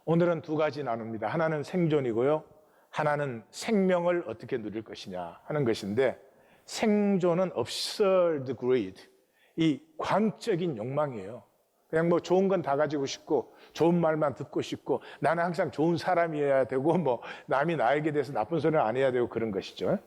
오늘은 두 가지 나눕니다. 하나는 생존이고요. 하나는 생명을 어떻게 누릴 것이냐 하는 것인데, 생존은 absurd greed, 이 광적인 욕망이에요. 그냥 뭐 좋은 건 다 가지고 싶고 좋은 말만 듣고 싶고 나는 항상 좋은 사람이어야 되고 뭐 남이 나에게 대해서 나쁜 소리는 안 해야 되고 그런 것이죠.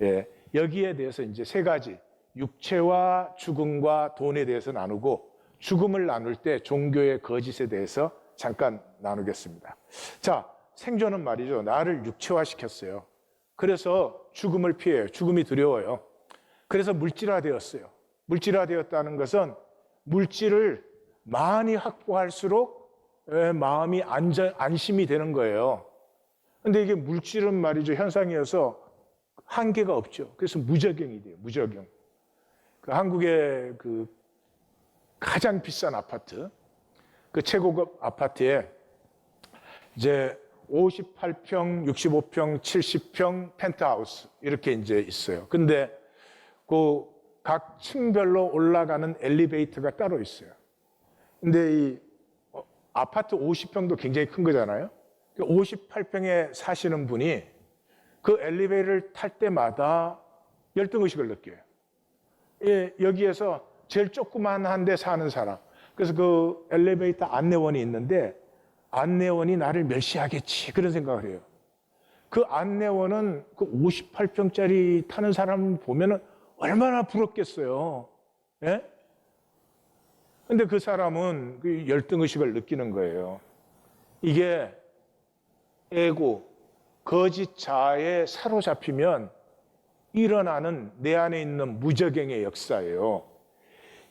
예, 여기에 대해서 이제 세 가지, 육체와 죽음과 돈에 대해서 나누고, 죽음을 나눌 때 종교의 거짓에 대해서 잠깐 나누겠습니다. 자, 생존은 말이죠, 나를 육체화시켰어요. 그래서 죽음을 피해요. 죽음이 두려워요. 그래서 물질화되었어요. 물질화되었다는 것은 물질을 많이 확보할수록 마음이 안심이 되는 거예요. 근데 이게 물질은 말이죠, 현상이어서 한계가 없죠. 그래서 무적용이 돼요. 무적용. 그 한국의 그 가장 비싼 아파트, 그 최고급 아파트에 이제 58평, 65평, 70평 펜트하우스 이렇게 이제 있어요. 근데 그 각 층별로 올라가는 엘리베이터가 따로 있어요. 근데 이 아파트 50평도 굉장히 큰 거잖아요. 58평에 사시는 분이 그 엘리베이터를 탈 때마다 열등의식을 느껴요. 예, 여기에서 제일 조그만한 데 사는 사람. 그래서 그 엘리베이터 안내원이 있는데 안내원이 나를 멸시하겠지, 그런 생각을 해요. 그 안내원은 그 58평짜리 타는 사람 보면은 얼마나 부럽겠어요. 예? 근데 그 사람은 그 열등의식을 느끼는 거예요. 이게 에고, 거짓 자아에 사로잡히면 일어나는 내 안에 있는 무적행의 역사예요.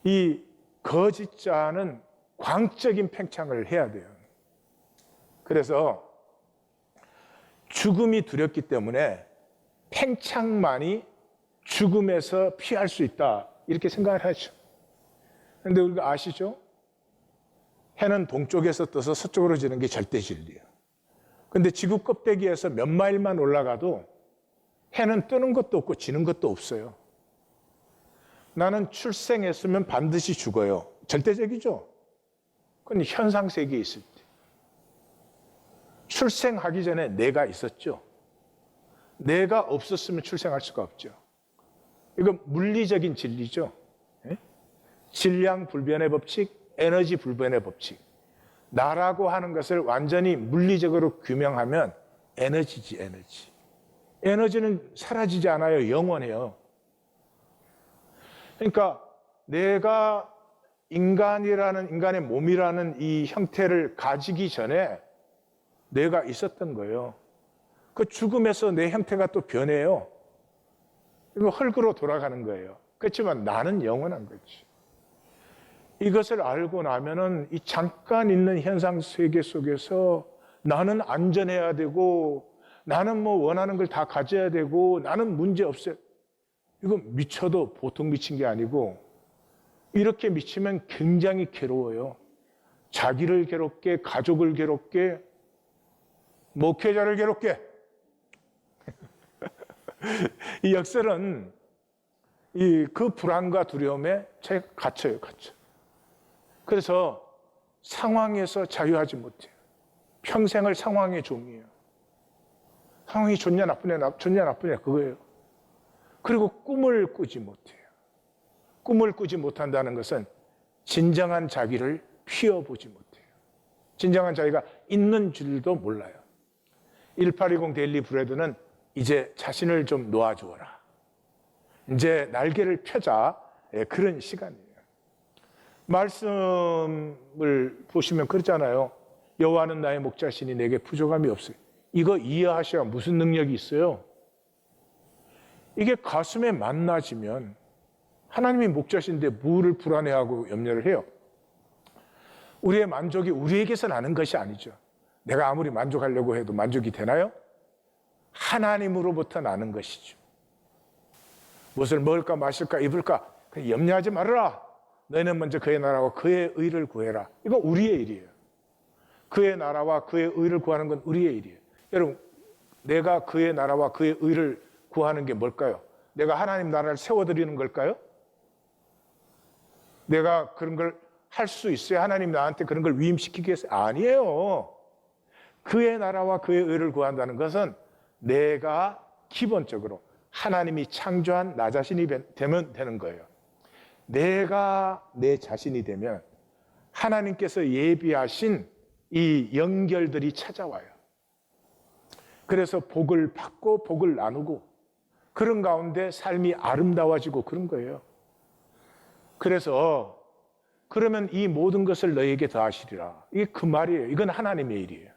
이 거짓 자아는 광적인 팽창을 해야 돼요. 그래서 죽음이 두렵기 때문에 팽창만이 죽음에서 피할 수 있다, 이렇게 생각을 하죠. 그런데 우리가 아시죠? 해는 동쪽에서 떠서 서쪽으로 지는 게 절대 진리예요. 근데 지구 껍데기에서 몇 마일만 올라가도 해는 뜨는 것도 없고 지는 것도 없어요. 나는 출생했으면 반드시 죽어요. 절대적이죠? 그건 현상 세계에 있을 때. 출생하기 전에 내가 있었죠. 내가 없었으면 출생할 수가 없죠. 이건 물리적인 진리죠. 질량 불변의 법칙, 에너지 불변의 법칙. 나라고 하는 것을 완전히 물리적으로 규명하면 에너지지, 에너지. 에너지는 사라지지 않아요. 영원해요. 그러니까 내가 인간의 몸이라는 이 형태를 가지기 전에 내가 있었던 거예요. 그 죽음에서 내 형태가 또 변해요. 이거 흙으로 돌아가는 거예요. 그렇지만 나는 영원한 거지. 이것을 알고 나면은 이 잠깐 있는 현상 세계 속에서 나는 안전해야 되고, 나는 뭐 원하는 걸 다 가져야 되고, 나는 문제 없어요. 이거 미쳐도 보통 미친 게 아니고, 이렇게 미치면 굉장히 괴로워요. 자기를 괴롭게, 가족을 괴롭게, 목회자를 괴롭게. 이 역설은 그 불안과 두려움에 갇혀요, 갇혀. 그래서 상황에서 자유하지 못해요. 평생을 상황의 종이에요. 상황이 좋냐 나쁘냐, 좋냐 나쁘냐, 그거예요. 그리고 꿈을 꾸지 못해요. 꿈을 꾸지 못한다는 것은 진정한 자기를 피워보지 못해요. 진정한 자기가 있는 줄도 몰라요. 1820 데일리 브레드는 이제 자신을 좀 놓아주어라, 이제 날개를 펴자, 그런 시간이에요. 말씀을 보시면 그렇잖아요. 여호와는 나의 목자시니 내게 부족함이 없어요. 이거 이해하셔야 무슨 능력이 있어요? 이게 가슴에 만나지면 하나님이 목자신데 뭐를 불안해하고 염려를 해요? 우리의 만족이 우리에게서 나는 것이 아니죠. 내가 아무리 만족하려고 해도 만족이 되나요? 하나님으로부터 나는 것이죠. 무엇을 먹을까 마실까 입을까 염려하지 말아라. 너희는 먼저 그의 나라와 그의 의를 구해라. 이거 우리의 일이에요. 그의 나라와 그의 의를 구하는 건 우리의 일이에요. 여러분, 내가 그의 나라와 그의 의를 구하는 게 뭘까요? 내가 하나님 나라를 세워드리는 걸까요? 내가 그런 걸 할 수 있어요? 하나님 나한테 그런 걸 위임시키기 위해서? 아니에요. 그의 나라와 그의 의를 구한다는 것은 내가 기본적으로 하나님이 창조한 나 자신이 되면 되는 거예요. 내가 내 자신이 되면 하나님께서 예비하신 이 연결들이 찾아와요. 그래서 복을 받고 복을 나누고 그런 가운데 삶이 아름다워지고 그런 거예요. 그래서 그러면 이 모든 것을 너에게 더하시리라. 이게 그 말이에요. 이건 하나님의 일이에요.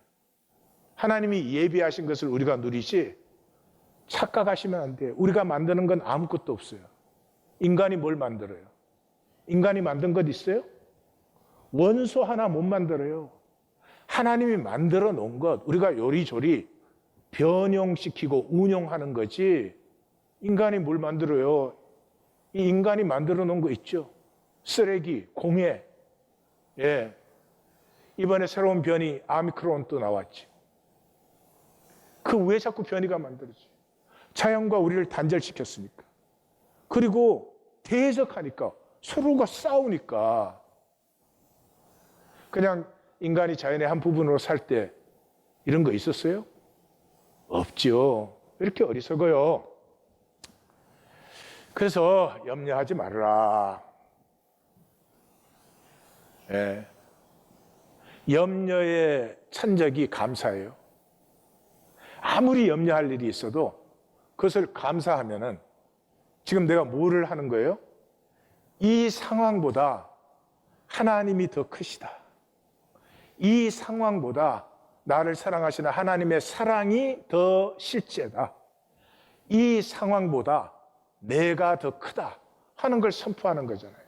하나님이 예비하신 것을 우리가 누리지 착각하시면 안 돼요. 우리가 만드는 건 아무것도 없어요. 인간이 뭘 만들어요? 인간이 만든 것 있어요? 원소 하나 못 만들어요. 하나님이 만들어 놓은 것 우리가 요리조리 변형시키고 운용하는 거지 인간이 뭘 만들어요? 이 인간이 만들어 놓은 거 있죠. 쓰레기, 공해. 예. 이번에 새로운 변이 아미크론 또 나왔지. 그 왜 자꾸 변이가 만들어지? 자연과 우리를 단절시켰으니까. 그리고 대적하니까 서로가 싸우니까 그냥 인간이 자연의 한 부분으로 살 때 이런 거 있었어요? 없죠. 이렇게 어리석어요. 그래서 염려하지 말아라. 예. 염려의 천적이 감사예요. 아무리 염려할 일이 있어도 그것을 감사하면은 지금 내가 뭐를 하는 거예요? 이 상황보다 하나님이 더 크시다. 이 상황보다 나를 사랑하시는 하나님의 사랑이 더 실제다. 이 상황보다 내가 더 크다 하는 걸 선포하는 거잖아요.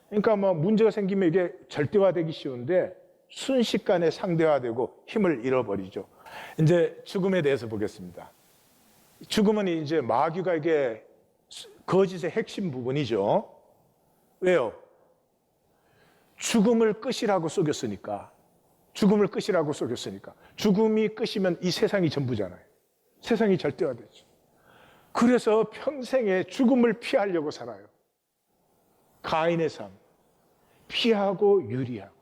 그러니까 뭐 문제가 생기면 이게 절대화되기 쉬운데 순식간에 상대화되고 힘을 잃어버리죠. 이제 죽음에 대해서 보겠습니다. 죽음은 이제 마귀가 이게 거짓의 핵심 부분이죠. 왜요? 죽음을 끝이라고 속였으니까. 죽음을 끝이라고 속였으니까. 죽음이 끝이면 이 세상이 전부잖아요. 세상이 절대화되죠. 그래서 평생에 죽음을 피하려고 살아요. 가인의 삶. 피하고 유리하고.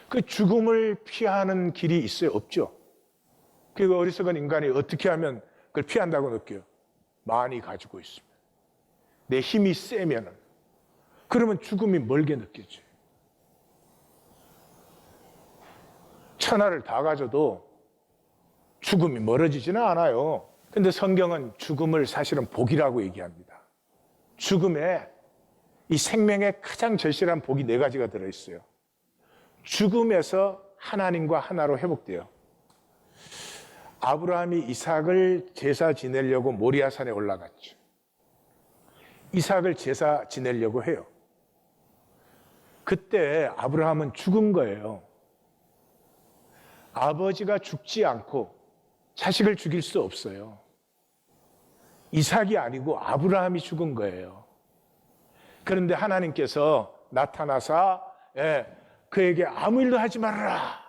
그 죽음을 피하는 길이 있어요? 없죠? 그 어리석은 인간이 어떻게 하면 그걸 피한다고 느껴요? 많이 가지고 있으면. 내 힘이 세면은. 그러면 죽음이 멀게 느껴져요. 천하를 다 가져도 죽음이 멀어지지는 않아요. 근데 성경은 죽음을 사실은 복이라고 얘기합니다. 죽음에 이 생명의 가장 절실한 복이 4가지가 들어있어요. 죽음에서 하나님과 하나로 회복돼요. 아브라함이 이삭을 제사 지내려고 모리아산에 올라갔죠. 이삭을 제사 지내려고 해요. 그때 아브라함은 죽은 거예요. 아버지가 죽지 않고 자식을 죽일 수 없어요. 이삭이 아니고 아브라함이 죽은 거예요. 그런데 하나님께서 나타나사 그에게 아무 일도 하지 말아라.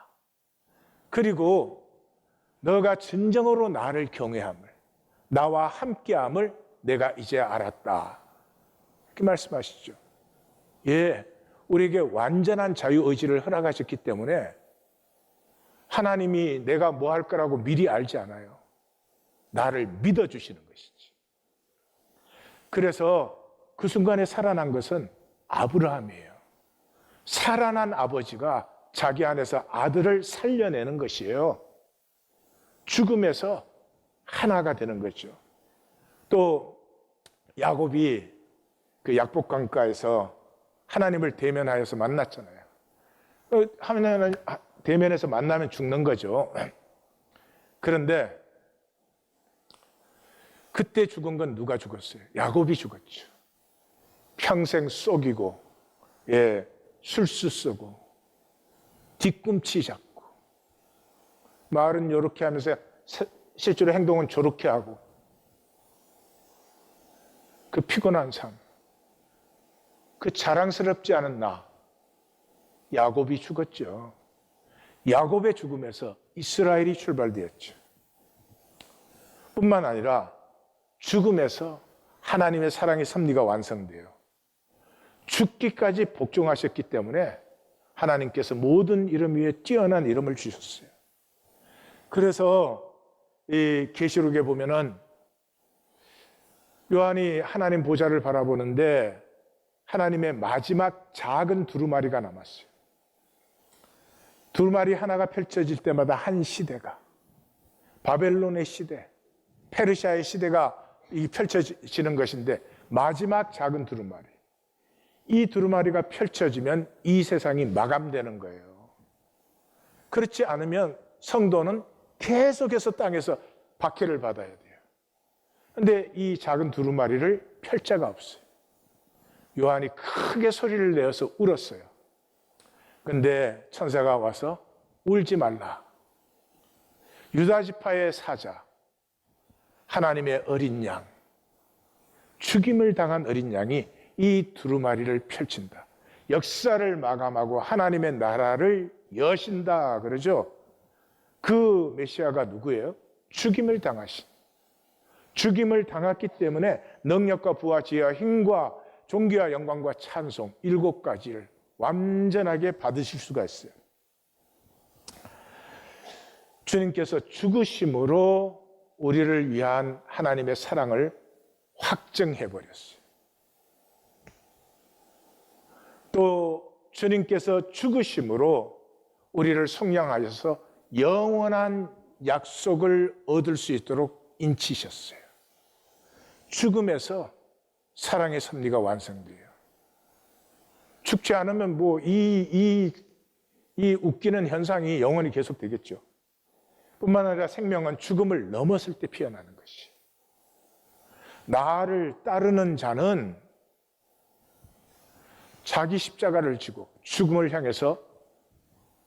그리고 너가 진정으로 나를 경외함을, 나와 함께함을 내가 이제 알았다. 이렇게 말씀하시죠. 예, 우리에게 완전한 자유의지를 허락하셨기 때문에 하나님이 내가 뭐 할 거라고 미리 알지 않아요. 나를 믿어주시는 것이지. 그래서 그 순간에 살아난 것은 아브라함이에요. 살아난 아버지가 자기 안에서 아들을 살려내는 것이에요. 죽음에서 하나가 되는 거죠. 또 야곱이 그 약복강가에서 하나님을 대면하여서 만났잖아요. 하나님을 대면해서 만나면 죽는 거죠. 그런데 그때 죽은 건 누가 죽었어요? 야곱이 죽었죠. 평생 속이고, 술수 쓰고, 뒤꿈치 잡고, 말은 요렇게 하면서 실제로 행동은 저렇게 하고, 그 피곤한 삶, 그 자랑스럽지 않은 나, 야곱이 죽었죠. 야곱의 죽음에서 이스라엘이 출발되었죠. 뿐만 아니라 죽음에서 하나님의 사랑의 섭리가 완성돼요. 죽기까지 복종하셨기 때문에 하나님께서 모든 이름 위에 뛰어난 이름을 주셨어요. 그래서 이 계시록에 보면은 요한이 하나님 보좌를 바라보는데 하나님의 마지막 작은 두루마리가 남았어요. 두루마리 하나가 펼쳐질 때마다 한 시대가, 바벨론의 시대, 페르시아의 시대가 펼쳐지는 것인데, 마지막 작은 두루마리, 이 두루마리가 펼쳐지면 이 세상이 마감되는 거예요. 그렇지 않으면 성도는 계속해서 땅에서 박해를 받아야 돼요. 그런데 이 작은 두루마리를 펼 자가 없어요. 요한이 크게 소리를 내어서 울었어요. 근데 천사가 와서 울지 말라. 유다 지파의 사자, 하나님의 어린 양, 죽임을 당한 어린 양이 이 두루마리를 펼친다. 역사를 마감하고 하나님의 나라를 여신다 그러죠. 그 메시아가 누구예요? 죽임을 당하신. 죽임을 당했기 때문에 능력과 부와 지혜와 힘과 존귀와 영광과 찬송 7가지를 완전하게 받으실 수가 있어요. 주님께서 죽으심으로 우리를 위한 하나님의 사랑을 확증해 버렸어요. 또 주님께서 죽으심으로 우리를 속량하셔서 영원한 약속을 얻을 수 있도록 인치셨어요. 죽음에서 사랑의 섭리가 완성돼요. 죽지 않으면 이 웃기는 현상이 영원히 계속되겠죠. 뿐만 아니라 생명은 죽음을 넘었을 때 피어나는 것이. 나를 따르는 자는 자기 십자가를 지고 죽음을 향해서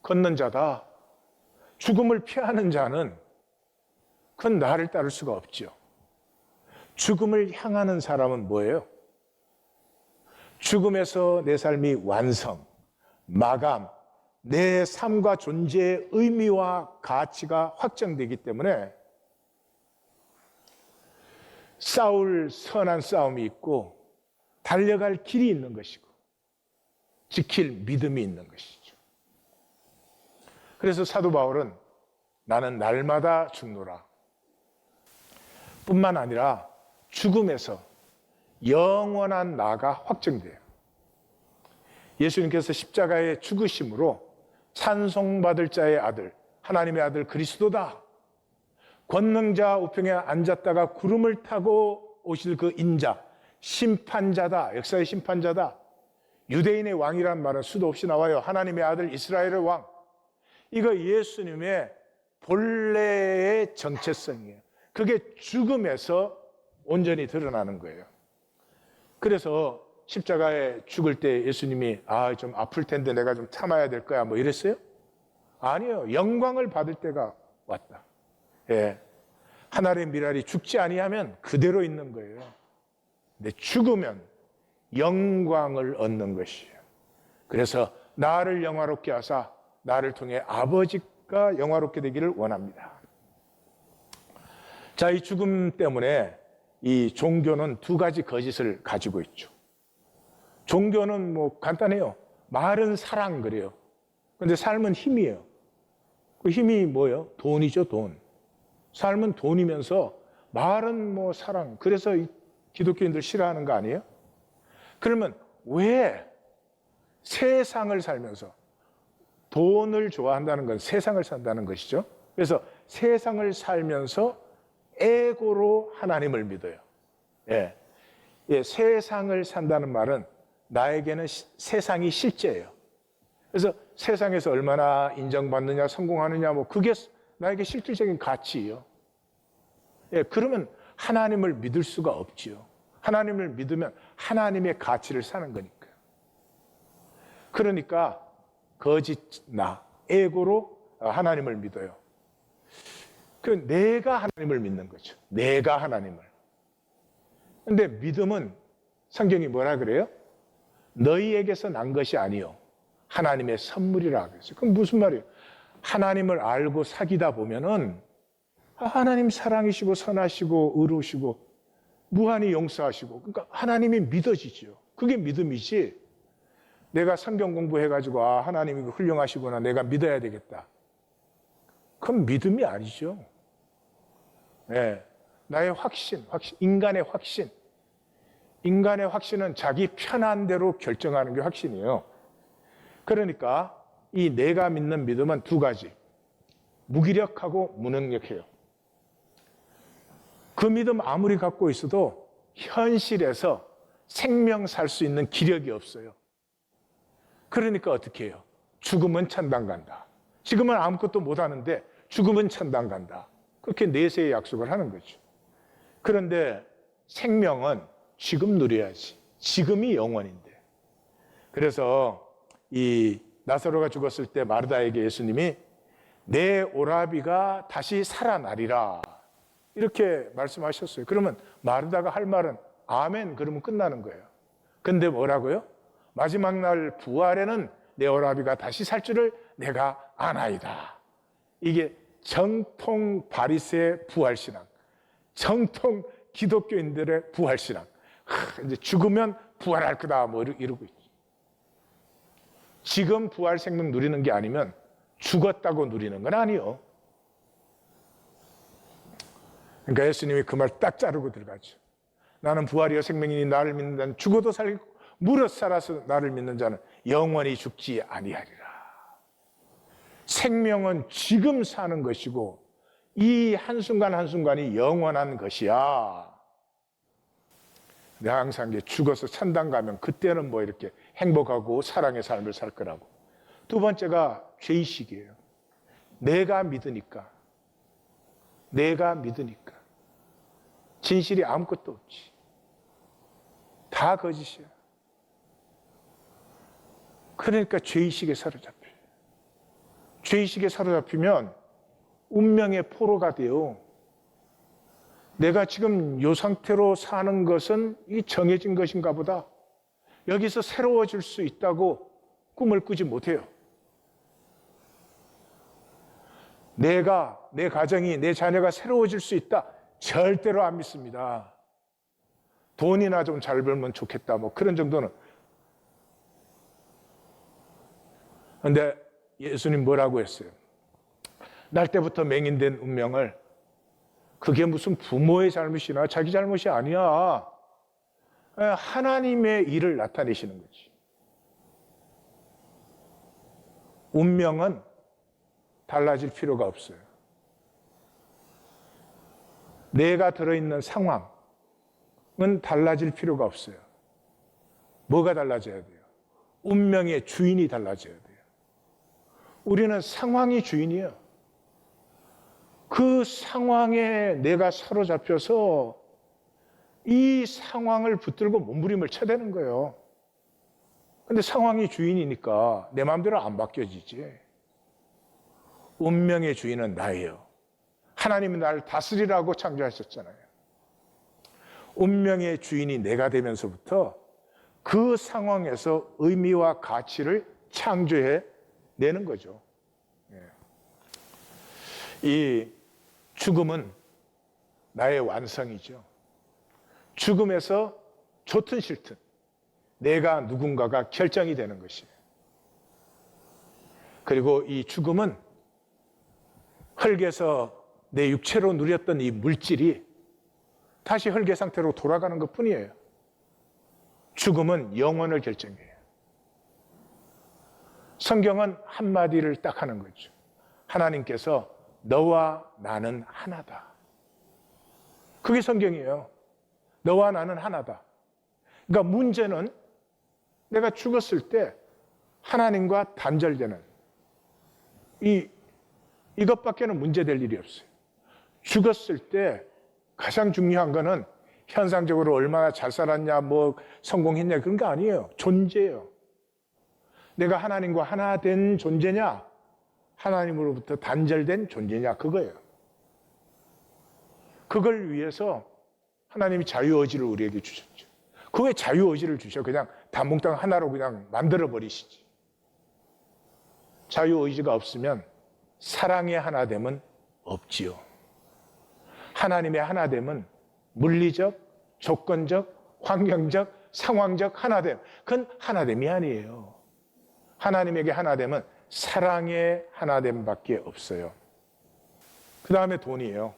걷는 자다. 죽음을 피하는 자는 그건 나를 따를 수가 없죠. 죽음을 향하는 사람은 뭐예요? 죽음에서 내 삶이 완성, 마감, 내 삶과 존재의 의미와 가치가 확정되기 때문에 싸울 선한 싸움이 있고 달려갈 길이 있는 것이고 지킬 믿음이 있는 것이죠. 그래서 사도 바울은 나는 날마다 죽노라 뿐만 아니라 죽음에서 영원한 나가 확정돼요. 예수님께서 십자가의 죽으심으로 찬송받을 자의 아들, 하나님의 아들 그리스도다. 권능자 우편에 앉았다가 구름을 타고 오실 그 인자, 심판자다. 역사의 심판자다. 유대인의 왕이란 말은 수도 없이 나와요. 하나님의 아들 이스라엘의 왕. 이거 예수님의 본래의 정체성이에요. 그게 죽음에서 온전히 드러나는 거예요. 그래서 십자가에 죽을 때 예수님이 좀 아플 텐데 내가 좀 참아야 될 거야 뭐 이랬어요? 아니요. 영광을 받을 때가 왔다. 예. 하늘의 미랄이 죽지 아니하면 그대로 있는 거예요. 근데 죽으면 영광을 얻는 것이에요. 그래서 나를 영화롭게 하사 나를 통해 아버지가 영화롭게 되기를 원합니다. 자, 이 죽음 때문에 이 종교는 2가지 거짓을 가지고 있죠. 종교는 간단해요. 말은 사랑 그래요. 그런데 삶은 힘이에요. 그 힘이 뭐예요? 돈이죠, 돈. 삶은 돈이면서 말은 사랑. 그래서 이 기독교인들 싫어하는 거 아니에요? 그러면 왜 세상을 살면서 돈을 좋아한다는 건 세상을 산다는 것이죠. 그래서 세상을 살면서 에고로 하나님을 믿어요. 예. 세상을 산다는 말은 나에게는 세상이 실제예요. 그래서 세상에서 얼마나 인정받느냐, 성공하느냐, 그게 나에게 실질적인 가치예요. 예, 그러면 하나님을 믿을 수가 없지요. 하나님을 믿으면 하나님의 가치를 사는 거니까요. 그러니까 거짓 나, 에고로 하나님을 믿어요. 내가 하나님을 믿는 거죠. 내가 하나님을. 그런데 믿음은 성경이 뭐라 그래요? 너희에게서 난 것이 아니요 하나님의 선물이라 그랬어요. 그럼 무슨 말이에요? 하나님을 알고 사귀다 보면은 하나님 사랑이시고 선하시고 의로우시고 무한히 용서하시고, 그러니까 하나님이 믿어지죠. 그게 믿음이지. 내가 성경 공부해가지고 하나님이 훌륭하시구나, 내가 믿어야 되겠다. 그 그건 믿음이 아니죠. 네. 나의 확신, 인간의 확신. 인간의 확신은 자기 편한 대로 결정하는 게 확신이에요. 그러니까 이 내가 믿는 믿음은 두 가지. 무기력하고 무능력해요. 그 믿음 아무리 갖고 있어도 현실에서 생명 살 수 있는 기력이 없어요. 그러니까 어떻게 해요? 죽으면 천당 간다. 지금은 아무것도 못하는데 죽으면 천당 간다. 그렇게 내세의 약속을 하는 거죠. 그런데 생명은 지금 누려야지. 지금이 영원인데. 그래서 이 나사로가 죽었을 때 마르다에게 예수님이 내 오라비가 다시 살아나리라 이렇게 말씀하셨어요. 그러면 마르다가 할 말은 아멘 그러면 끝나는 거예요. 근데 뭐라고요? 마지막 날 부활에는 내 오라비가 다시 살 줄을 내가 아나이다. 이게 정통 바리새의 부활신앙, 정통 기독교인들의 부활신앙. 이제 죽으면 부활할 거다 뭐 이러고 있죠. 지금 부활 생명 누리는 게 아니면 죽었다고 누리는 건 아니요. 그러니까 예수님이 그 말 딱 자르고 들어가죠. 나는 부활이요 생명이니 나를 믿는 자는 죽어도 살고 무릇 살아서 나를 믿는 자는 영원히 죽지 아니하리라. 생명은 지금 사는 것이고 이 한순간 한순간이 영원한 것이야. 내가 항상 죽어서 천당 가면 그때는 뭐 이렇게 행복하고 사랑의 삶을 살 거라고. 두 번째가 죄의식이에요. 내가 믿으니까. 진실이 아무것도 없지. 다 거짓이야. 그러니까 죄의식에 사로잡혀요. 죄의식에 사로잡히면 운명의 포로가 돼요. 내가 지금 이 상태로 사는 것은 이 정해진 것인가 보다. 여기서 새로워질 수 있다고 꿈을 꾸지 못해요. 내가, 내 가정이, 내 자녀가 새로워질 수 있다. 절대로 안 믿습니다. 돈이나 좀 잘 벌면 좋겠다. 뭐 그런 정도는. 그런데 예수님 뭐라고 했어요? 날 때부터 맹인된 운명을 그게 무슨 부모의 잘못이나 자기 잘못이 아니야. 하나님의 일을 나타내시는 거지. 운명은 달라질 필요가 없어요. 내가 들어있는 상황은 달라질 필요가 없어요. 뭐가 달라져야 돼요? 운명의 주인이 달라져야 돼요. 우리는 상황이 주인이에요. 그 상황에 내가 사로잡혀서 이 상황을 붙들고 몸부림을 쳐대는 거예요. 근데 상황이 주인이니까 내 마음대로 안 바뀌어지지. 운명의 주인은 나예요. 하나님이 나를 다스리라고 창조하셨잖아요. 운명의 주인이 내가 되면서부터 그 상황에서 의미와 가치를 창조해 내는 거죠. 이 죽음은 나의 완성이죠. 죽음에서 좋든 싫든 내가 누군가가 결정이 되는 것이에요. 그리고 이 죽음은 흙에서 내 육체로 누렸던 이 물질이 다시 흙의 상태로 돌아가는 것 뿐이에요. 죽음은 영혼을 결정해요. 성경은 한마디를 딱 하는 거죠. 하나님께서 너와 나는 하나다. 그게 성경이에요. 너와 나는 하나다. 그러니까 문제는 내가 죽었을 때 하나님과 단절되는 이것밖에는 문제될 일이 없어요. 죽었을 때 가장 중요한 거는 현상적으로 얼마나 잘 살았냐, 뭐 성공했냐 그런 거 아니에요. 존재예요. 내가 하나님과 하나 된 존재냐, 하나님으로부터 단절된 존재냐 그거예요. 그걸 위해서 하나님이 자유의지를 우리에게 주셨죠. 그 왜 자유의지를 주셔? 그냥 단몽땅 하나로 그냥 만들어버리시지. 자유의지가 없으면 사랑의 하나됨은 없지요. 하나님의 하나됨은 물리적, 조건적, 환경적, 상황적 하나됨. 그건 하나됨이 아니에요. 하나님에게 하나됨은 사랑의 하나됨밖에 없어요. 그 다음에 돈이에요.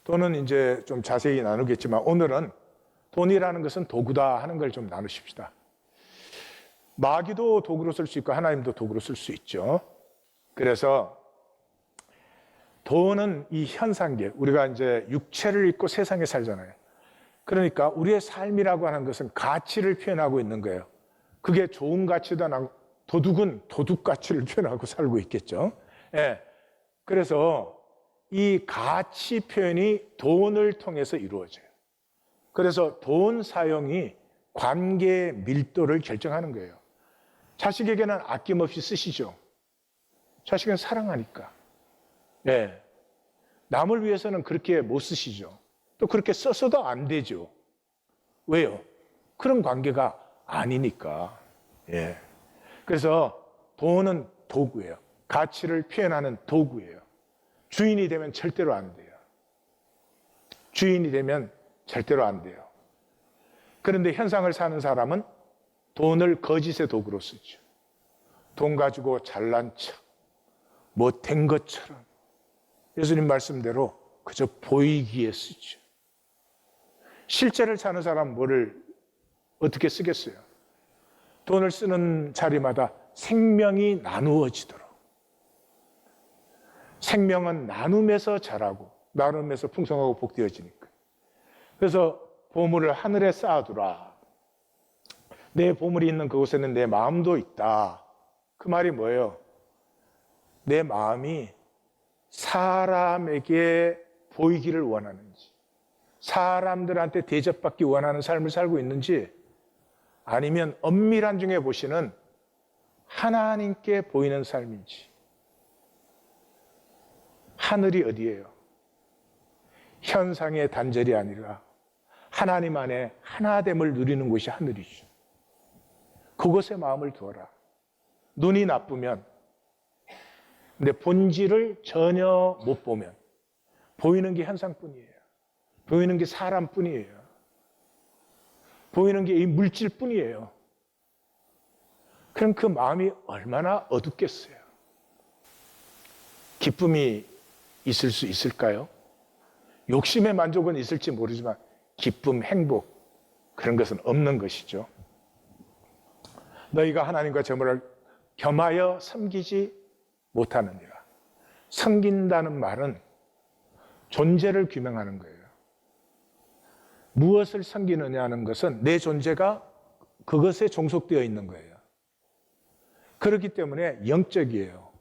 돈은 이제 좀 자세히 나누겠지만 오늘은 돈이라는 것은 도구다 하는 걸 좀 나누십시다. 마귀도 도구로 쓸 수 있고 하나님도 도구로 쓸 수 있죠. 그래서 돈은 이 현상계, 우리가 이제 육체를 입고 세상에 살잖아요. 그러니까 우리의 삶이라고 하는 것은 가치를 표현하고 있는 거예요. 그게 좋은 가치도 아니고 도둑은 도둑 가치를 표현하고 살고 있겠죠. 예. 그래서 이 가치 표현이 돈을 통해서 이루어져요. 그래서 돈 사용이 관계의 밀도를 결정하는 거예요. 자식에게는 아낌없이 쓰시죠. 자식은 사랑하니까. 예. 남을 위해서는 그렇게 못 쓰시죠. 또 그렇게 써서도 안 되죠. 왜요? 그런 관계가 아니니까. 예. 그래서 돈은 도구예요. 가치를 표현하는 도구예요. 주인이 되면 절대로 안 돼요. 주인이 되면 절대로 안 돼요. 그런데 현상을 사는 사람은 돈을 거짓의 도구로 쓰죠. 돈 가지고 잘난 척, 못된 것처럼 예수님 말씀대로 그저 보이기에 쓰죠. 실제를 사는 사람은 뭐를 어떻게 쓰겠어요? 돈을 쓰는 자리마다 생명이 나누어지도록. 생명은 나눔에서 자라고 나눔에서 풍성하고 복되어지니까. 그래서 보물을 하늘에 쌓아두라. 내 보물이 있는 그곳에는 내 마음도 있다. 그 말이 뭐예요? 내 마음이 사람에게 보이기를 원하는지, 사람들한테 대접받기 원하는 삶을 살고 있는지, 아니면 엄밀한 중에 보시는 하나님께 보이는 삶인지. 하늘이 어디예요? 현상의 단절이 아니라 하나님 안에 하나됨을 누리는 곳이 하늘이죠. 그곳에 마음을 두어라. 눈이 나쁘면, 근데 본질을 전혀 못 보면 보이는 게 현상뿐이에요. 보이는 게 사람뿐이에요. 보이는 게 이 물질뿐이에요. 그럼 그 마음이 얼마나 어둡겠어요. 기쁨이 있을 수 있을까요? 욕심의 만족은 있을지 모르지만 기쁨, 행복 그런 것은 없는 것이죠. 너희가 하나님과 저물을 겸하여 섬기지 못하느니라. 섬긴다는 말은 존재를 규명하는 거예요. 무엇을 섬기느냐는 것은 내 존재가 그것에 종속되어 있는 거예요. 그렇기 때문에 영적이에요.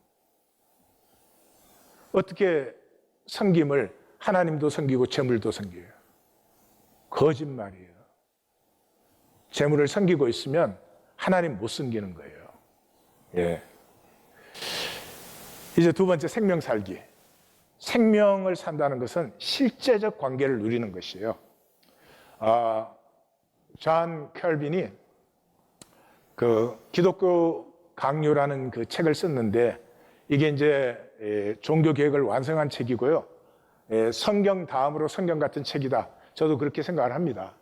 어떻게 섬김을 하나님도 섬기고 재물도 섬겨요? 거짓말이에요. 재물을 섬기고 있으면 하나님 못 섬기는 거예요. 예. 이제 두 번째, 생명 살기. 생명을 산다는 것은 실제적 관계를 누리는 것이에요. 존 켈빈이 그 기독교 강요라는 그 책을 썼는데, 이게 이제 종교 계획을 완성한 책이고요. 성경 다음으로 성경 같은 책이다. 저도 그렇게 생각을 합니다.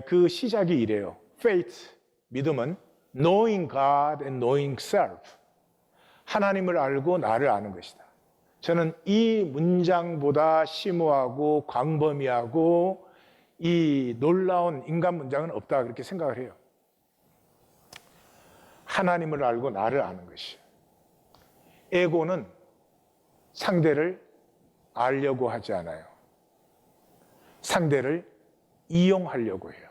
그 시작이 이래요. Faith, 믿음은 knowing God and knowing self. 하나님을 알고 나를 아는 것이다. 저는 이 문장보다 심오하고 광범위하고 이 놀라운 인간 문장은 없다 그렇게 생각을 해요. 하나님을 알고 나를 아는 것이에요. 에고는 상대를 알려고 하지 않아요. 상대를 이용하려고 해요.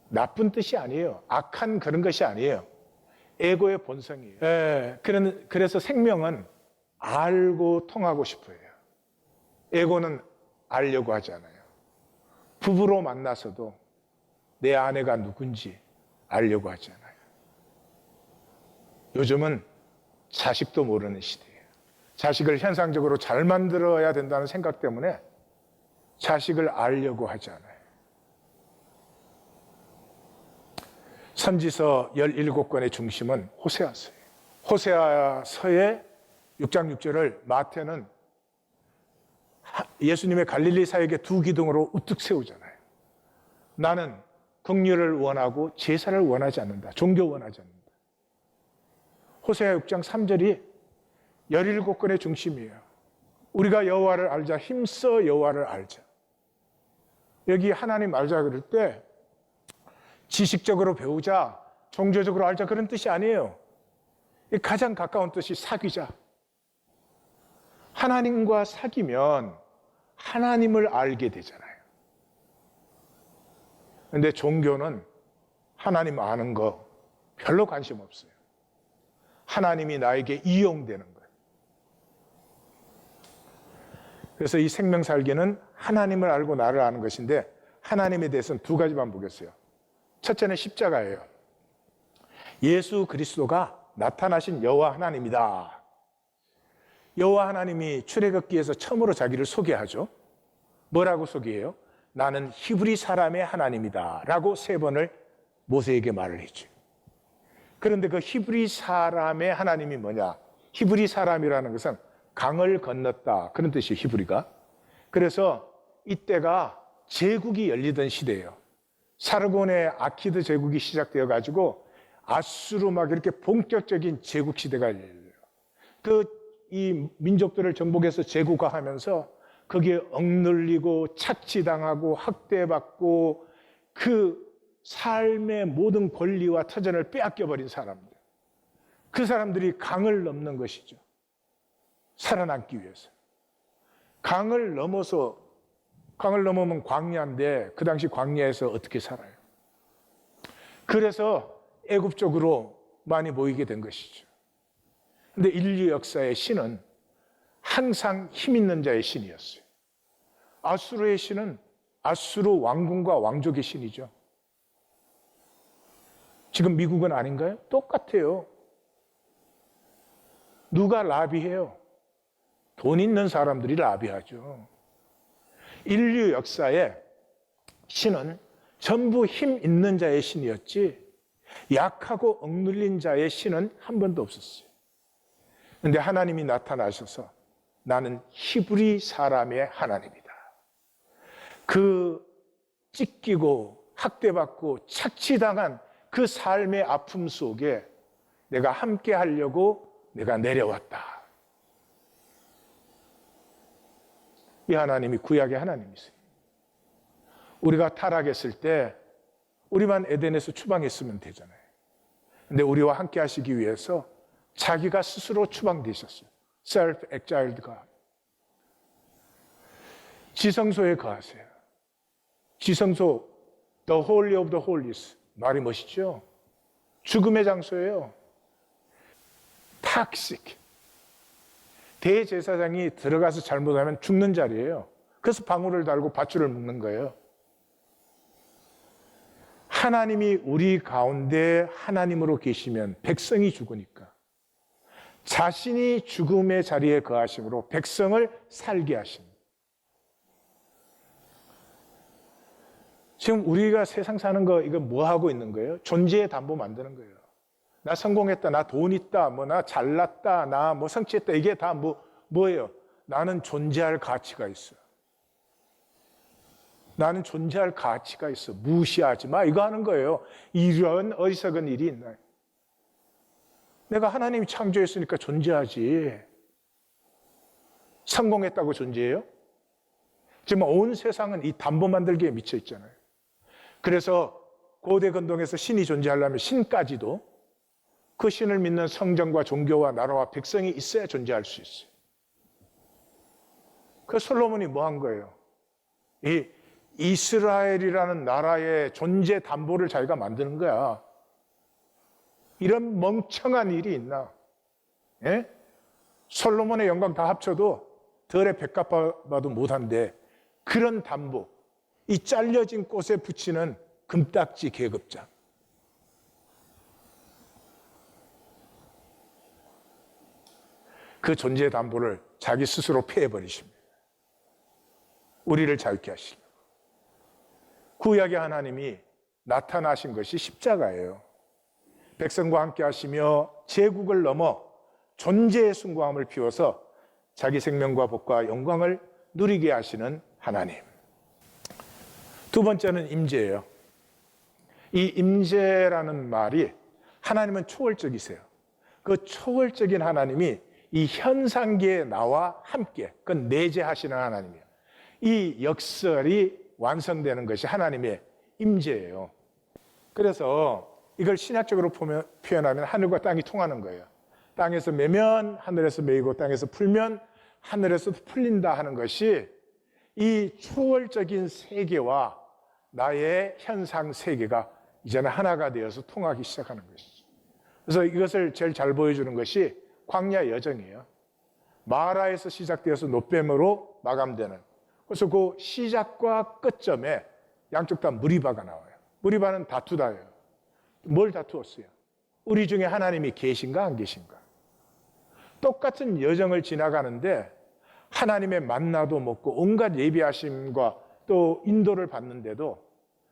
나쁜 뜻이 아니에요. 악한 그런 것이 아니에요. 에고의 본성이에요. 그래서 생명은 알고 통하고 싶어요. 에고는 알려고 하지 않아요. 부부로 만나서도 내 아내가 누군지 알려고 하지 않아요. 요즘은 자식도 모르는 시대예요. 자식을 현상적으로 잘 만들어야 된다는 생각 때문에 자식을 알려고 하지 않아요. 선지서 17권의 중심은 호세아서예요. 호세아서의 6장 6절을 마태는 예수님의 갈릴리 사역의 두 기둥으로 우뚝 세우잖아요. 나는 긍휼을 원하고 제사를 원하지 않는다. 종교 원하지 않는다. 호세아 6장 3절이 17권의 중심이에요. 우리가 여호와를 알자, 힘써 여호와를 알자. 여기 하나님 알자 그럴 때 지식적으로 배우자, 종교적으로 알자 그런 뜻이 아니에요. 가장 가까운 뜻이 사귀자. 하나님과 사귀면 하나님을 알게 되잖아요. 그런데 종교는 하나님 아는 거 별로 관심 없어요. 하나님이 나에게 이용되는 거예요. 그래서 이 생명 살기는 하나님을 알고 나를 아는 것인데, 하나님에 대해서는 두 가지만 보겠어요. 첫째는 십자가예요. 예수 그리스도가 나타나신 여호와 하나님이다. 여호와 하나님이 출애굽기에서 처음으로 자기를 소개하죠. 뭐라고 소개해요? 나는 히브리 사람의 하나님이다 라고 3번을 모세에게 말을 했죠. 그런데 그 히브리 사람의 하나님이 뭐냐? 히브리 사람이라는 것은 강을 건넜다, 그런 뜻이에요, 히브리가. 그래서 이때가 제국이 열리던 시대예요. 사르곤의 아키드 제국이 시작되어 가지고 아수르 막 이렇게 본격적인 제국 시대가 열려요. 이 민족들을 정복해서 제국화하면서 거기에 억눌리고 착취당하고 학대받고 그 삶의 모든 권리와 터전을 빼앗겨버린 사람들, 그 사람들이 강을 넘는 것이죠. 살아남기 위해서. 강을 넘으면 광야인데 그 당시 광야에서 어떻게 살아요? 그래서 애굽 쪽으로 많이 모이게 된 것이죠. 그런데 인류 역사의 신은 항상 힘 있는 자의 신이었어요. 아수르의 신은 아수르 왕궁과 왕족의 신이죠. 지금 미국은 아닌가요? 똑같아요. 누가 라비해요? 돈 있는 사람들이 라비하죠. 인류 역사에 신은 전부 힘 있는 자의 신이었지, 약하고 억눌린 자의 신은 한 번도 없었어요. 그런데 하나님이 나타나셔서 나는 히브리 사람의 하나님이다. 그 찢기고 학대받고 착취당한 그 삶의 아픔 속에 내가 함께 하려고 내가 내려왔다. 이 하나님이 구약의 하나님이세요. 우리가 타락했을 때 우리만 에덴에서 추방했으면 되잖아요. 근데 우리와 함께 하시기 위해서 자기가 스스로 추방되셨어요. Self-exiled God. 지성소에 거하세요. 지성소, The Holy of the Holies. 말이 멋있죠? 죽음의 장소예요. Toxic. 대제사장이 들어가서 잘못하면 죽는 자리예요. 그래서 방울을 달고 밧줄을 묶는 거예요. 하나님이 우리 가운데 하나님으로 계시면 백성이 죽으니까 자신이 죽음의 자리에 거하심으로 백성을 살게 하십니다. 지금 우리가 세상 사는 거 이거 뭐 하고 있는 거예요? 존재의 담보 만드는 거예요. 나 성공했다, 나 돈 있다, 나 잘났다, 나 성취했다, 이게 다 뭐예요? 나는 존재할 가치가 있어. 나는 존재할 가치가 있어. 무시하지 마. 이거 하는 거예요. 이런 어리석은 일이 있나요? 내가 하나님이 창조했으니까 존재하지. 성공했다고 존재해요? 지금 온 세상은 이 담보 만들기에 미쳐 있잖아요. 그래서 고대 근동에서 신이 존재하려면 신까지도 그 신을 믿는 성전과 종교와 나라와 백성이 있어야 존재할 수 있어요. 그 솔로몬이 뭐 한 거예요? 이 이스라엘이라는 나라의 존재 담보를 자기가 만드는 거야. 이런 멍청한 일이 있나? 예? 솔로몬의 영광 다 합쳐도 덜에 백값 봐도 못한데 그런 담보, 이 잘려진 꽃에 붙이는 금딱지 계급장. 그 존재 담보를 자기 스스로 폐해버리십니다. 우리를 자유케 하시려고. 구약의 하나님이 나타나신 것이 십자가예요. 백성과 함께 하시며 제국을 넘어 존재의 숭고함을 피워서 자기 생명과 복과 영광을 누리게 하시는 하나님. 두 번째는 임재예요. 이 임재라는 말이 하나님은 초월적이세요. 그 초월적인 하나님이 이 현상계의 나와 함께, 그건 내재하시는 하나님이에요. 이 역설이 완성되는 것이 하나님의 임재예요. 그래서 이걸 신학적으로 표현하면 하늘과 땅이 통하는 거예요. 땅에서 매면 하늘에서 매이고 땅에서 풀면 하늘에서도 풀린다 하는 것이 이 초월적인 세계와 나의 현상 세계가 이제는 하나가 되어서 통하기 시작하는 것이죠. 그래서 이것을 제일 잘 보여주는 것이 광야 여정이에요. 마라에서 시작되어서 노뱀으로 마감되는. 그래서 그 시작과 끝점에 양쪽 다 무리바가 나와요. 무리바는 다투다예요. 뭘 다투었어요? 우리 중에 하나님이 계신가 안 계신가? 똑같은 여정을 지나가는데 하나님의 만나도 먹고 온갖 예비하심과 또 인도를 받는데도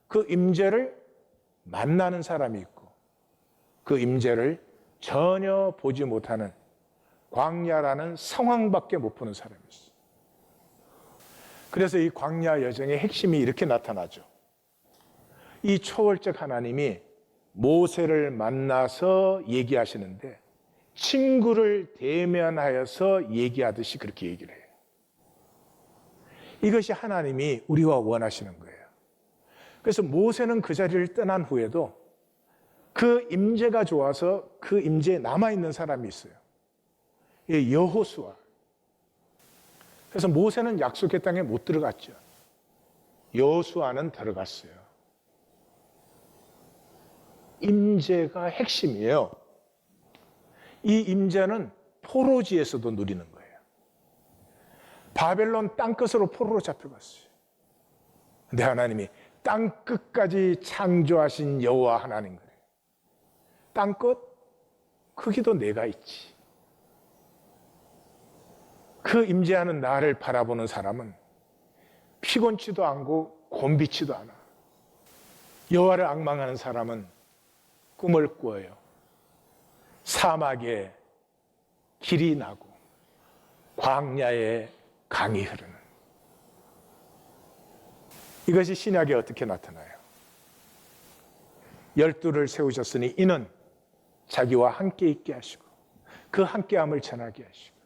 그 임재를 만나는 사람이 있고 그 임재를 전혀 보지 못하는 광야라는 상황밖에 못 보는 사람이 있어요. 그래서 이 광야 여정의 핵심이 이렇게 나타나죠. 이 초월적 하나님이 모세를 만나서 얘기하시는데 친구를 대면하여서 얘기하듯이 그렇게 얘기를 해요. 이것이 하나님이 우리와 원하시는 거예요. 그래서 모세는 그 자리를 떠난 후에도 그 임재가 좋아서 그 임재에 남아있는 사람이 있어요. 여호수아. 그래서 모세는 약속의 땅에 못 들어갔죠. 여호수아는 들어갔어요. 임재가 핵심이에요. 이 임재는 포로지에서도 누리는 거예요. 바벨론 땅끝으로 포로로 잡혀갔어요. 근데 하나님이 땅끝까지 창조하신 여호와 하나님 거예요. 땅끝? 거기도 내가 있지. 그 임재하는 나를 바라보는 사람은 피곤치도 않고 곤비치도 않아. 여호와를 앙망하는 사람은 꿈을 꾸어요. 사막에 길이 나고 광야에 강이 흐르는. 이것이 신약에 어떻게 나타나요? 12를 세우셨으니 이는 자기와 함께 있게 하시고 그 함께함을 전하게 하시고.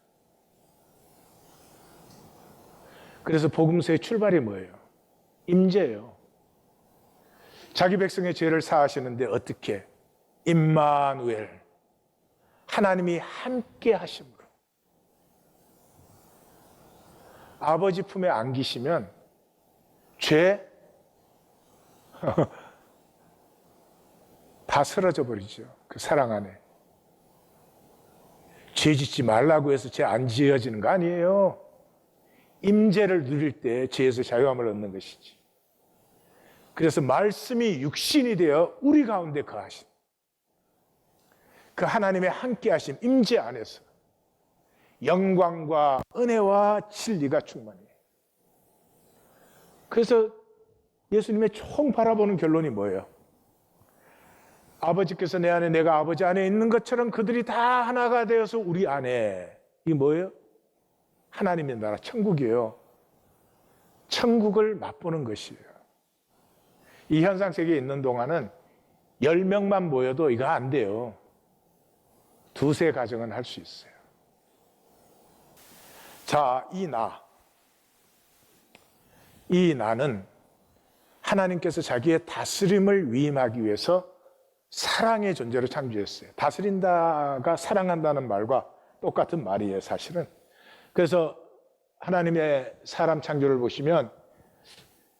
그래서 복음서의 출발이 뭐예요? 임재예요. 자기 백성의 죄를 사하시는데 어떻게? 임마누엘, 하나님이 함께 하심으로. 아버지 품에 안기시면 죄 다 쓰러져 버리죠. 그 사랑 안에. 죄 짓지 말라고 해서 죄 안 지어지는 거 아니에요. 임재를 누릴 때 죄에서 자유함을 얻는 것이지. 그래서 말씀이 육신이 되어 우리 가운데 거하신 그 하나님의 함께하심 임재 안에서 영광과 은혜와 진리가 충만해요. 그래서 예수님의 총 바라보는 결론이 뭐예요? 아버지께서 내 안에 내가 아버지 안에 있는 것처럼 그들이 다 하나가 되어서 우리 안에. 이게 뭐예요? 하나님의 나라 천국이에요. 천국을 맛보는 것이에요. 이 현상 세계에 있는 동안은 10명만 모여도 이거 안 돼요. 두세 가정은 할 수 있어요. 자, 이 나는 하나님께서 자기의 다스림을 위임하기 위해서 사랑의 존재로 창조했어요. 다스린다가 사랑한다는 말과 똑같은 말이에요, 사실은. 그래서 하나님의 사람 창조를 보시면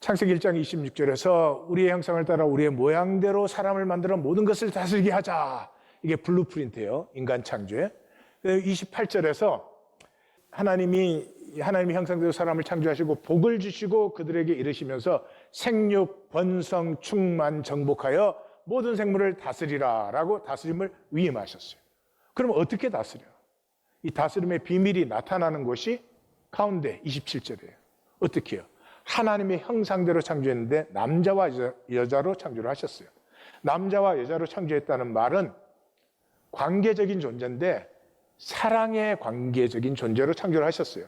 창세기 1장 26절에서 우리의 형상을 따라 우리의 모양대로 사람을 만들어 모든 것을 다스리게 하자. 이게 블루프린트예요, 인간 창조에. 28절에서 하나님의 형상대로 사람을 창조하시고 복을 주시고 그들에게 이르시면서 생육, 번성, 충만, 정복하여 모든 생물을 다스리라 라고 다스림을 위임하셨어요. 그럼 어떻게 다스려? 이 다스림의 비밀이 나타나는 곳이 가운데 27절이에요. 어떻게 해요? 하나님의 형상대로 창조했는데 남자와 여자로 창조를 하셨어요. 남자와 여자로 창조했다는 말은 관계적인 존재인데 사랑의 관계적인 존재로 창조를 하셨어요.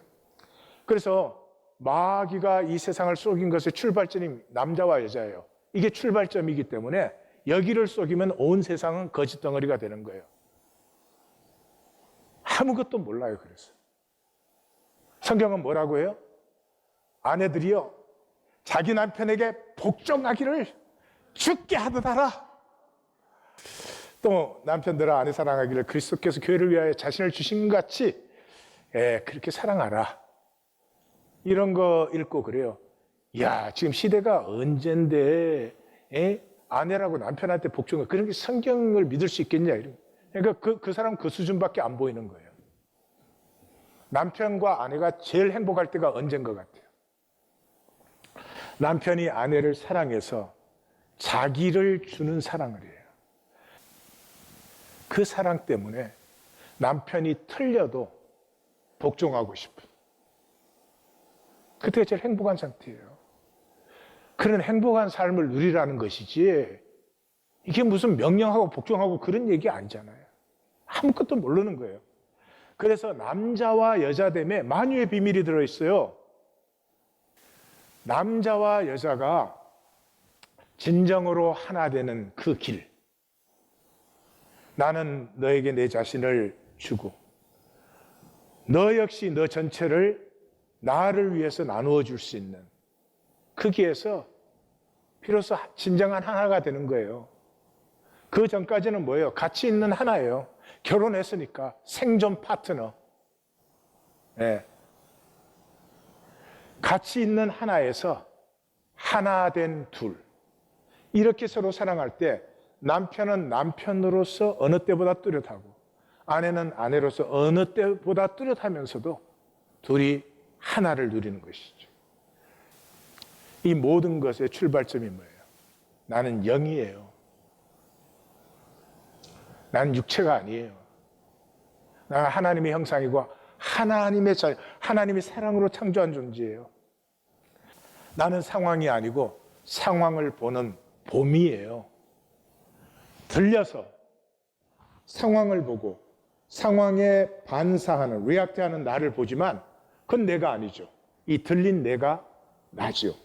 그래서 마귀가 이 세상을 속인 것의 출발점이 남자와 여자예요. 이게 출발점이기 때문에 여기를 속이면 온 세상은 거짓 덩어리가 되는 거예요. 아무것도 몰라요. 그래서 성경은 뭐라고 해요? 아내들이요, 자기 남편에게 복종하기를 죽게 하듯 하라. 또 남편들아 아내 사랑하기를 그리스도께서 교회를 위하여 자신을 주신 것 같이 그렇게 사랑하라. 이런 거 읽고 그래요. 야, 지금 시대가 언젠데 아내라고 남편한테 복종을, 그런 게 성경을 믿을 수 있겠냐. 그러니까 그 사람 그 수준밖에 안 보이는 거예요. 남편과 아내가 제일 행복할 때가 언제인 것 같아요? 남편이 아내를 사랑해서 자기를 주는 사랑을 해요. 그 사랑 때문에 남편이 틀려도 복종하고 싶은, 그때가 제일 행복한 상태예요. 그런 행복한 삶을 누리라는 것이지, 이게 무슨 명령하고 복종하고 그런 얘기 아니잖아요. 아무것도 모르는 거예요. 그래서 남자와 여자됨에 만유의 비밀이 들어있어요. 남자와 여자가 진정으로 하나 되는 그 길. 나는 너에게 내 자신을 주고 너 역시 너 전체를 나를 위해서 나누어 줄 수 있는 그 길에서 비로소 진정한 하나가 되는 거예요. 그 전까지는 뭐예요? 같이 있는 하나예요. 결혼했으니까 생존 파트너. 같이 있는 하나에서 하나 된 둘. 이렇게 서로 사랑할 때 남편은 남편으로서 어느 때보다 뚜렷하고 아내는 아내로서 어느 때보다 뚜렷하면서도 둘이 하나를 누리는 것이죠. 이 모든 것의 출발점이 뭐예요? 나는 영이에요. 나는 육체가 아니에요. 나는 하나님의 형상이고 하나님의 사랑으로 창조한 존재예요. 나는 상황이 아니고 상황을 보는 봄이에요. 들려서 상황을 보고 상황에 반사하는, 리액트하는 나를 보지만 그건 내가 아니죠. 이 들린 내가 나죠.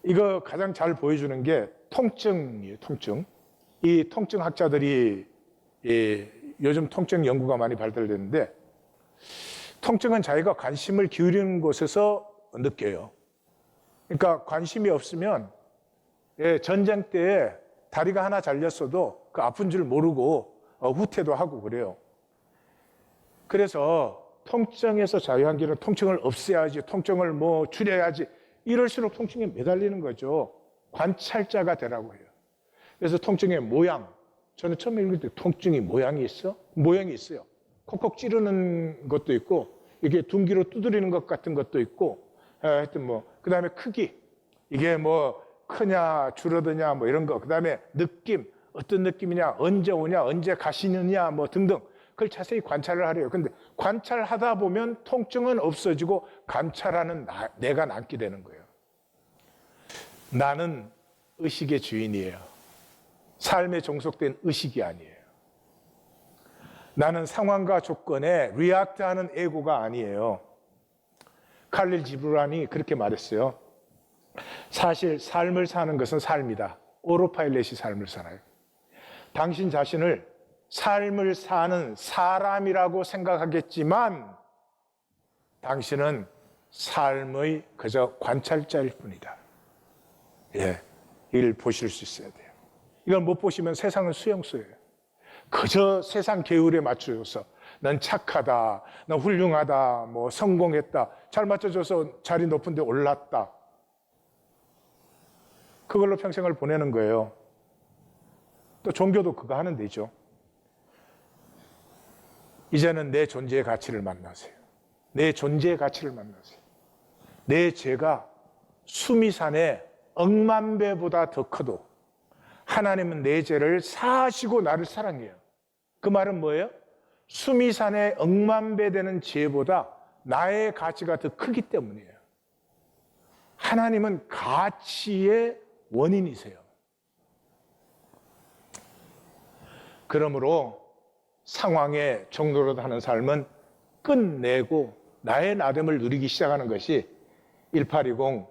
이거 가장 잘 보여주는 게 통증이에요. 통증. 이 통증 학자들이 요즘 통증 연구가 많이 발달되는데, 통증은 자기가 관심을 기울이는 곳에서 느껴요. 그러니까 관심이 없으면 전쟁 때에 다리가 하나 잘렸어도 그 아픈 줄 모르고 후퇴도 하고 그래요. 그래서 통증에서 자유한 길은 통증을 없애야지, 통증을 줄여야지, 이럴수록 통증에 매달리는 거죠. 관찰자가 되라고 해요. 그래서 통증의 모양, 저는 처음에 읽을 때 통증이 모양이 있어? 모양이 있어요. 콕콕 찌르는 것도 있고, 이게 둔기로 두드리는 것 같은 것도 있고, 하여튼 그 다음에 크기, 이게 크냐 줄어드냐 이런 거, 그 다음에 느낌, 어떤 느낌이냐, 언제 오냐, 언제 가시느냐 등등, 그걸 자세히 관찰을 하래요. 근데 관찰하다 보면 통증은 없어지고 관찰하는 내가 남게 되는 거예요. 나는 의식의 주인이에요. 삶에 종속된 의식이 아니에요. 나는 상황과 조건에 리액트하는 에고가 아니에요. 칼릴 지브란이 그렇게 말했어요. 사실 삶을 사는 것은 삶이다. 오토파일럿이 삶을 살아요. 당신 자신을 삶을 사는 사람이라고 생각하겠지만 당신은 삶의 그저 관찰자일 뿐이다. 이걸 보실 수 있어야 돼요. 이걸 못 보시면 세상은 수용소예요. 그저 세상 계율에 맞춰줘서 넌 착하다, 넌 훌륭하다, 성공했다, 잘 맞춰줘서 자리 높은 데 올랐다, 그걸로 평생을 보내는 거예요. 또 종교도 그거 하는 데죠. 이제는 내 존재의 가치를 만나세요. 내 존재의 가치를 만나세요. 내 죄가 수미산의 억만 배보다 더 커도 하나님은 내 죄를 사하시고 나를 사랑해요. 그 말은 뭐예요? 수미산의 억만 배 되는 죄보다 나의 가치가 더 크기 때문이에요. 하나님은 가치의 원인이세요. 그러므로 상황에 종노릇하는 삶은 끝내고 나의 나됨을 누리기 시작하는 것이 1820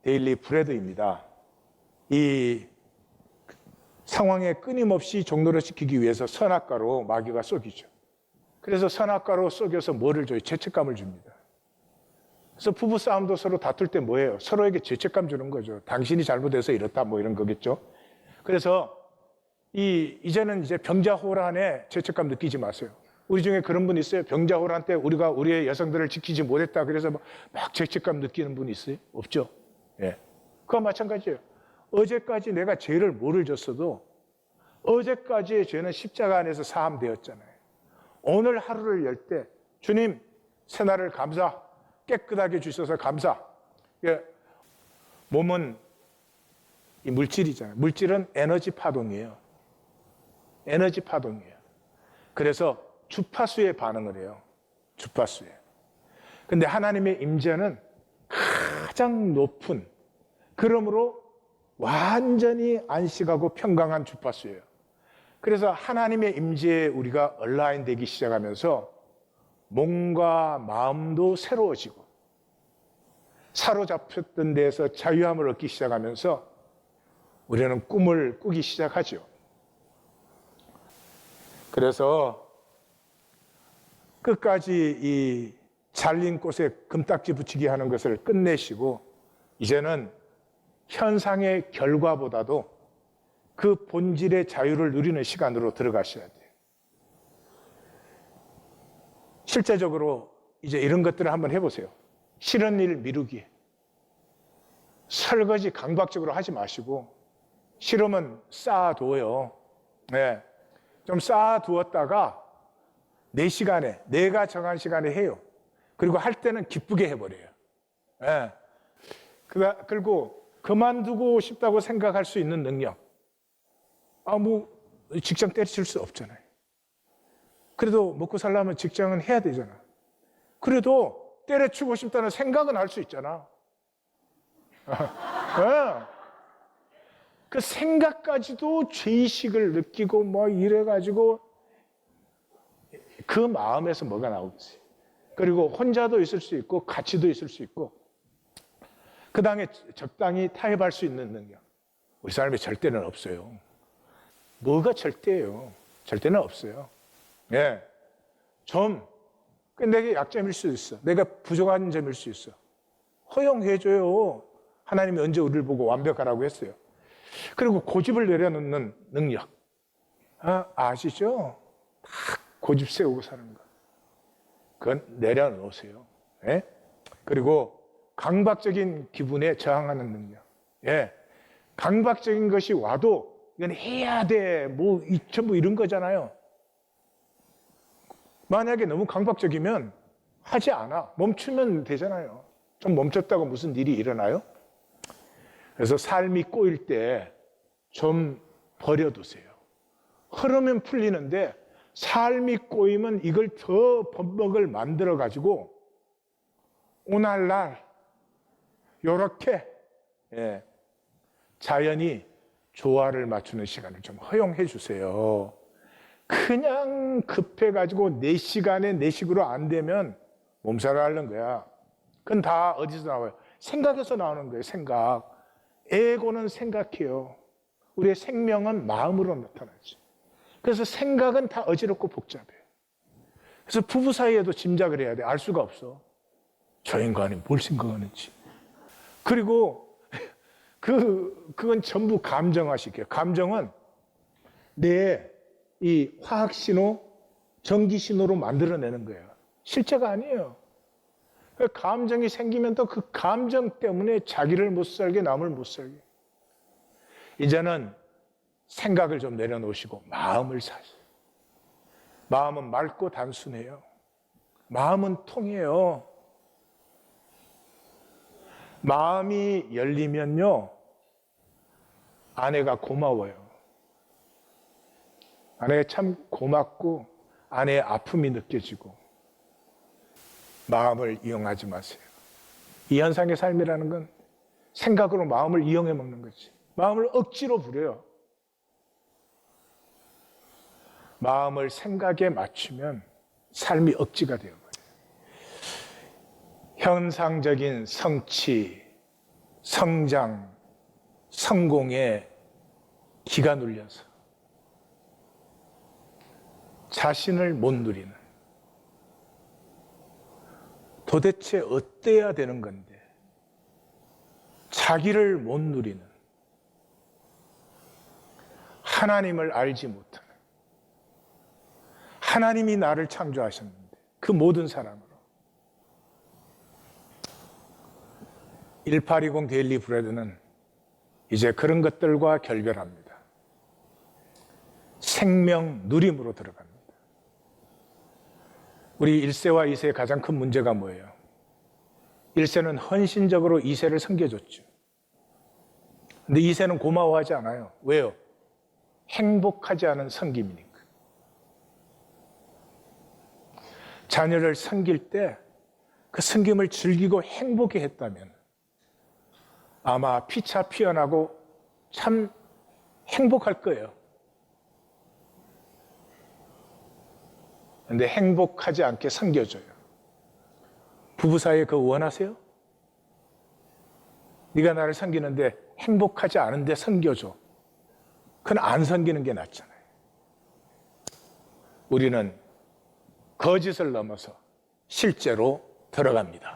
데일리 브레드입니다. 이 상황에 끊임없이 종노릇시키기 위해서 선악과로 마귀가 쏘기죠. 그래서 선악과로 속여서 뭐를 줘요? 죄책감을 줍니다. 그래서 부부싸움도 서로 다툴 때 뭐예요? 서로에게 죄책감 주는 거죠. 당신이 잘못해서 이렇다 뭐 이런 거겠죠. 그래서 이제는 이제 병자호란에 죄책감 느끼지 마세요. 우리 중에 그런 분 있어요? 병자호란 때 우리가 우리의 여성들을 지키지 못했다 그래서 막 죄책감 느끼는 분 있어요? 없죠. 예. 그와 마찬가지예요. 어제까지 내가 죄를 뭐를 졌어도 어제까지의 죄는 십자가 안에서 사함되었잖아요. 오늘 하루를 열 때 주님 새날을 감사, 깨끗하게 주셔서 감사. 예. 몸은 이 물질이잖아요. 물질은 에너지 파동이에요. 에너지 파동이에요. 그래서 주파수에 반응을 해요. 주파수에. 근데 하나님의 임재는 가장 높은, 그러므로 완전히 안식하고 평강한 주파수예요. 그래서 하나님의 임재에 우리가 얼라인 되기 시작하면서 몸과 마음도 새로워지고 사로잡혔던 데에서 자유함을 얻기 시작하면서 우리는 꿈을 꾸기 시작하죠. 그래서 끝까지 이 잘린 꽃에 금딱지 붙이기 하는 것을 끝내시고 이제는 현상의 결과보다도 그 본질의 자유를 누리는 시간으로 들어가셔야 돼요. 실제적으로 이제 이런 것들을 한번 해보세요. 싫은 일 미루기. 설거지 강박적으로 하지 마시고 싫으면 쌓아두어요. 네. 좀 쌓아두었다가 내 시간에, 내가 정한 시간에 해요. 그리고 할 때는 기쁘게 해버려요. 네. 그리고 그만두고 싶다고 생각할 수 있는 능력. 직장 때려칠 수 없잖아요. 그래도 먹고 살려면 직장은 해야 되잖아. 그래도 때려치고 싶다는 생각은 할 수 있잖아. 네. 그 생각까지도 죄의식을 느끼고 뭐 이래가지고 그 마음에서 뭐가 나오겠어요. 그리고 혼자도 있을 수 있고 같이도 있을 수 있고 그 다음에 적당히 타협할 수 있는 능력. 우리 사람이 절대는 없어요. 뭐가 절대예요? 절대는 없어요. 예, 내게 약점일 수 있어. 내가 부족한 점일 수 있어. 허용해줘요. 하나님이 언제 우리를 보고 완벽하라고 했어요. 그리고 고집을 내려놓는 능력. 아시죠? 다 고집 세우고 사는 거. 그건 내려놓으세요. 예? 그리고 강박적인 기분에 저항하는 능력. 예. 강박적인 것이 와도 이건 해야 돼. 전부 이런 거잖아요. 만약에 너무 강박적이면 하지 않아. 멈추면 되잖아요. 좀 멈췄다고 무슨 일이 일어나요? 그래서 삶이 꼬일 때 좀 버려두세요. 흐르면 풀리는데 삶이 꼬이면 이걸 더 범벅을 만들어가지고 오늘날 이렇게 자연이 조화를 맞추는 시간을 좀 허용해 주세요. 그냥 급해가지고 내 시간에 내 식으로 안 되면 몸살을 앓는 거야. 그건 다 어디서 나와요? 생각에서 나오는 거예요. 생각. 에고는 생각해요. 우리의 생명은 마음으로 나타나지. 그래서 생각은 다 어지럽고 복잡해요. 그래서 부부 사이에도 짐작을 해야 돼. 알 수가 없어. 저 인간이 뭘 생각하는지. 그리고 그건 전부 감정화시켜요. 감정은 내 이 화학신호, 전기신호로 만들어내는 거예요. 실제가 아니에요. 감정이 생기면 또 그 감정 때문에 자기를 못 살게, 남을 못 살게. 이제는 생각을 좀 내려놓으시고 마음을 사세요. 마음은 맑고 단순해요. 마음은 통해요. 마음이 열리면요, 아내가 고마워요. 아내가 참 고맙고 아내의 아픔이 느껴지고. 마음을 이용하지 마세요. 이 현상의 삶이라는 건 생각으로 마음을 이용해 먹는 거지. 마음을 억지로 부려요. 마음을 생각에 맞추면 삶이 억지가 되어버려요. 현상적인 성취, 성장, 성공에 기가 눌려서 자신을 못 누리는, 도대체 어때야 되는 건데 자기를 못 누리는, 하나님을 알지 못하는, 하나님이 나를 창조하셨는데 그 모든 사람으로 1820 데일리 브레드는 이제 그런 것들과 결별합니다. 생명 누림으로 들어갑니다. 우리 1세와 2세의 가장 큰 문제가 뭐예요? 1세는 헌신적으로 2세를 섬겨줬죠. 근데 2세는 고마워하지 않아요. 왜요? 행복하지 않은 섬김이니까. 자녀를 섬길 때 그 섬김을 즐기고 행복해 했다면 아마 피차 피어나고 참 행복할 거예요. 근데 행복하지 않게 섬겨줘요. 부부 사이에 그거 원하세요? 네가 나를 섬기는데 행복하지 않은데 섬겨줘. 그건 안 섬기는 게 낫잖아요. 우리는 거짓을 넘어서 실제로 들어갑니다.